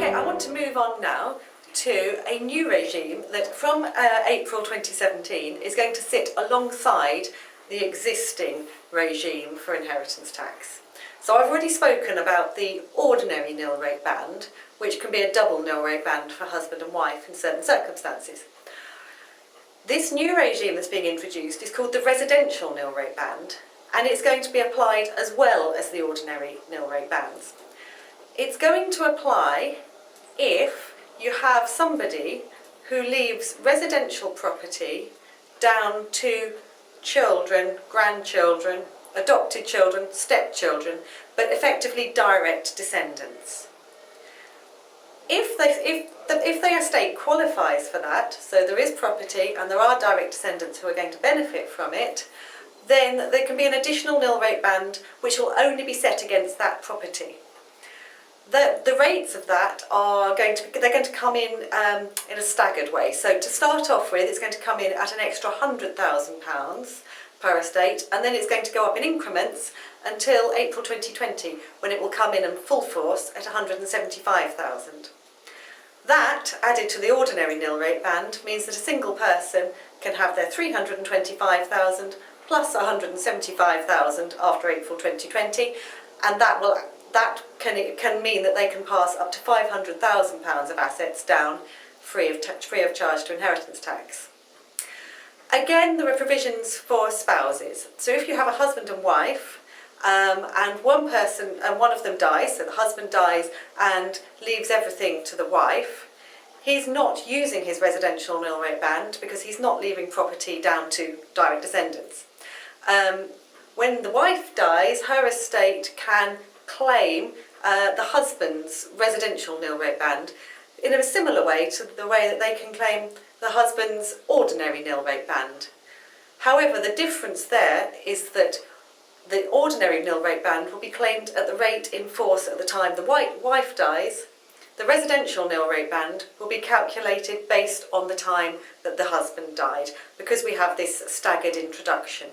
Okay, I want to move on now to a new regime that from April 2017 is going to sit alongside the existing regime for inheritance tax. So I've already spoken about the ordinary nil rate band, which can be a double nil rate band for husband and wife in certain circumstances. This new regime that's being introduced is called the residential nil rate band, and it's going to be applied as well as the ordinary nil rate bands. It's going to apply if you have somebody who leaves residential property down to children, grandchildren, adopted children, stepchildren, but effectively direct descendants. If the estate qualifies for that, so there is property and there are direct descendants who are going to benefit from it, then there can be an additional nil rate band which will only be set against that property. The rates of that are going to come in a staggered way. So to start off with, it's going to come in at an extra £100,000 per estate, and then it's going to go up in increments until April 2020, when it will come in full force at £175,000. That, added to the ordinary nil rate band, means that a single person can have their £325,000 plus £175,000 after April 2020, and that can mean that they can pass up to £500,000 of assets down free of charge to inheritance tax. Again, there are provisions for spouses. So if you have a husband and wife, and one of them dies, so the husband dies and leaves everything to the wife, he's not using his residential nil rate band because he's not leaving property down to direct descendants. When the wife dies, her estate can claim the husband's residential nil rate band in a similar way to the way that they can claim the husband's ordinary nil rate band. However, the difference there is that the ordinary nil rate band will be claimed at the rate in force at the time the wife dies. The residential nil rate band will be calculated based on the time that the husband died, because we have this staggered introduction.